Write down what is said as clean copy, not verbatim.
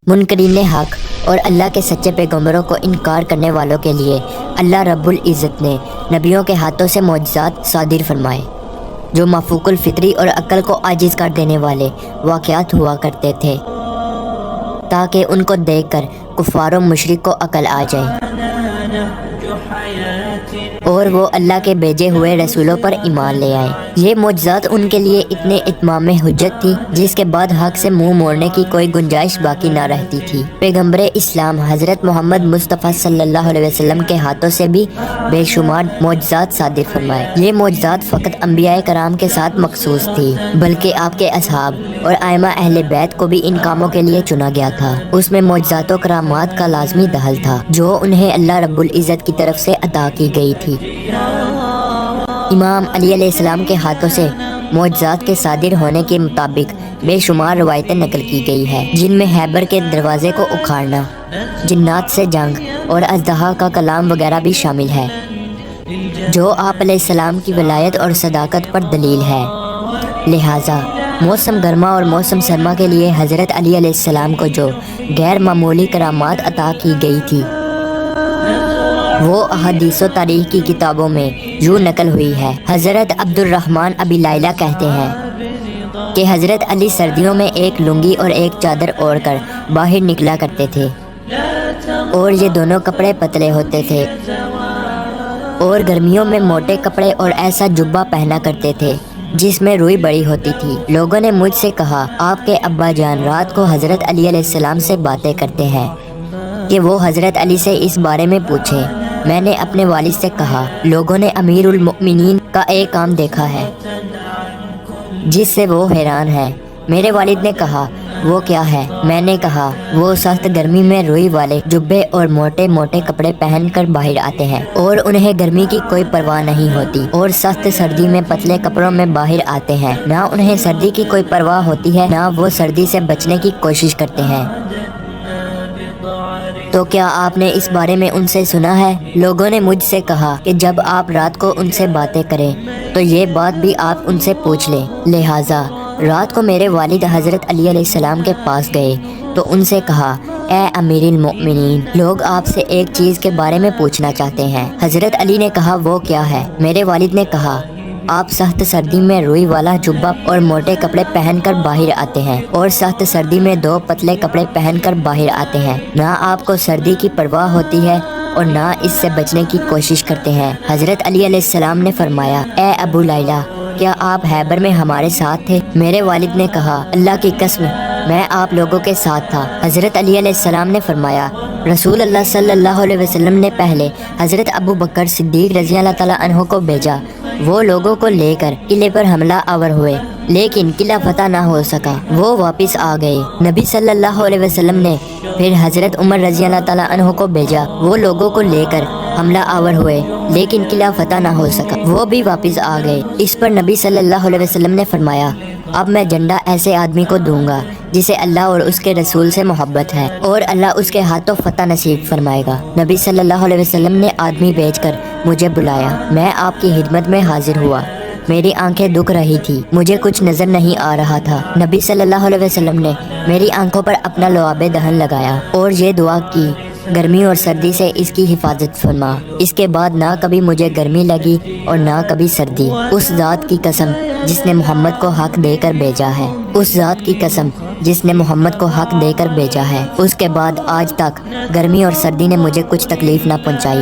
منکرین حق اور اللہ کے سچے پیغمبروں کو انکار کرنے والوں کے لیے اللہ رب العزت نے نبیوں کے ہاتھوں سے معجزات صادر فرمائے جو مفوق الفطری اور عقل کو عاجز کر دینے والے واقعات ہوا کرتے تھے، تاکہ ان کو دیکھ کر کفار و مشرک کو عقل آ جائے اور وہ اللہ کے بھیجے ہوئے رسولوں پر ایمان لے آئے۔ یہ معجزات ان کے لیے اتنے اتمام حجت تھی جس کے بعد حق سے منہ موڑنے کی کوئی گنجائش باقی نہ رہتی تھی۔ پیغمبر اسلام حضرت محمد مصطفیٰ صلی اللہ علیہ وسلم کے ہاتھوں سے بھی بے شمار معجزات صادر فرمائے۔ یہ معجزات فقط انبیاء کرام کے ساتھ مخصوص تھی، بلکہ آپ کے اصحاب اور ائمہ اہل بیت کو بھی ان کاموں کے لیے چنا گیا تھا۔ اس میں معجزات و کرامات کا لازمی دخل تھا جو انہیں اللہ رب العزت کی طرف سے عطا کی گئی تھی۔ امام علی علیہ السلام کے ہاتھوں سے معجزات کے صادر ہونے کے مطابق بے شمار روایتیں نقل کی گئی ہے، جن میں خیبر کے دروازے کو اکھاڑنا، جنات سے جنگ اور اژدہا کا کلام وغیرہ بھی شامل ہے، جو آپ علیہ السلام کی ولایت اور صداقت پر دلیل ہے۔ لہٰذا موسم گرما اور موسم سرما کے لیے حضرت علی علیہ السلام کو جو غیر معمولی کرامات عطا کی گئی تھی، وہ احادیث و تاریخ کی کتابوں میں یوں نقل ہوئی ہے۔ حضرت عبد الرحمن ابی لیلہ کہتے ہیں کہ حضرت علی سردیوں میں ایک لنگی اور ایک چادر اوڑھ کر باہر نکلا کرتے تھے، اور یہ دونوں کپڑے پتلے ہوتے تھے، اور گرمیوں میں موٹے کپڑے اور ایسا جبہ پہنا کرتے تھے جس میں روئی بڑی ہوتی تھی۔ لوگوں نے مجھ سے کہا، آپ کے ابا جان رات کو حضرت علی علیہ السلام سے باتیں کرتے ہیں کہ وہ حضرت علی سے اس بارے میں پوچھیں۔ میں نے اپنے والد سے کہا، لوگوں نے امیر المؤمنین کا ایک کام دیکھا ہے جس سے وہ حیران ہے۔ میرے والد نے کہا، وہ کیا ہے؟ میں نے کہا، وہ سخت گرمی میں روئی والے جبے اور موٹے موٹے کپڑے پہن کر باہر آتے ہیں اور انہیں گرمی کی کوئی پرواہ نہیں ہوتی، اور سخت سردی میں پتلے کپڑوں میں باہر آتے ہیں، نہ انہیں سردی کی کوئی پرواہ ہوتی ہے، نہ وہ سردی سے بچنے کی کوشش کرتے ہیں۔ تو کیا آپ نے اس بارے میں ان سے سنا ہے؟ لوگوں نے مجھ سے کہا کہ جب آپ رات کو ان سے باتیں کریں تو یہ بات بھی آپ ان سے پوچھ لیں۔ لہٰذا رات کو میرے والد حضرت علی علیہ السلام کے پاس گئے تو ان سے کہا، اے امیر المؤمنین، لوگ آپ سے ایک چیز کے بارے میں پوچھنا چاہتے ہیں۔ حضرت علی نے کہا، وہ کیا ہے؟ میرے والد نے کہا، آپ سخت سردی میں روئی والا جبہ اور موٹے کپڑے پہن کر باہر آتے ہیں، اور سخت سردی میں دو پتلے کپڑے پہن کر باہر آتے ہیں، نہ آپ کو سردی کی پرواہ ہوتی ہے اور نہ اس سے بچنے کی کوشش کرتے ہیں۔ حضرت علی علیہ السلام نے فرمایا، اے ابو لیلہ، کیا آپ خیبر میں ہمارے ساتھ تھے؟ میرے والد نے کہا، اللہ کی قسم، میں آپ لوگوں کے ساتھ تھا۔ حضرت علی علیہ السلام نے فرمایا، رسول اللہ صلی اللہ علیہ وسلم نے پہلے حضرت ابو بکر صدیق رضی اللہ تعالیٰ عنہ کو بھیجا، وہ لوگوں کو لے کر قلعے پر حملہ آور ہوئے، لیکن قلعہ فتح نہ ہو سکا، وہ واپس آ گئے۔ نبی صلی اللہ علیہ وسلم نے پھر حضرت عمر رضی اللہ تعالیٰ عنہ کو بھیجا، وہ لوگوں کو لے کر حملہ آور ہوئے، لیکن قلعہ فتح نہ ہو سکا، وہ بھی واپس آ گئے۔ اس پر نبی صلی اللہ علیہ وسلم نے فرمایا، اب میں جھنڈا ایسے آدمی کو دوں گا جسے اللہ اور اس کے رسول سے محبت ہے، اور اللہ اس کے ہاتھوں فتح نصیب فرمائے گا۔ نبی صلی اللہ علیہ وسلم نے آدمی بھیج کر مجھے بلایا، میں آپ کی خدمت میں حاضر ہوا۔ میری آنکھیں دکھ رہی تھی، مجھے کچھ نظر نہیں آ رہا تھا۔ نبی صلی اللہ علیہ وسلم نے میری آنکھوں پر اپنا لعاب دہن لگایا اور یہ دعا کی، گرمی اور سردی سے اس کی حفاظت فرما۔ اس کے بعد نہ کبھی مجھے گرمی لگی اور نہ کبھی سردی۔ اس ذات کی قسم جس نے محمد کو حق دے کر بھیجا ہے، اس ذات کی قسم جس نے محمد کو حق دے کر بھیجا ہے، اس کے بعد آج تک گرمی اور سردی نے مجھے کچھ تکلیف نہ پہنچائی۔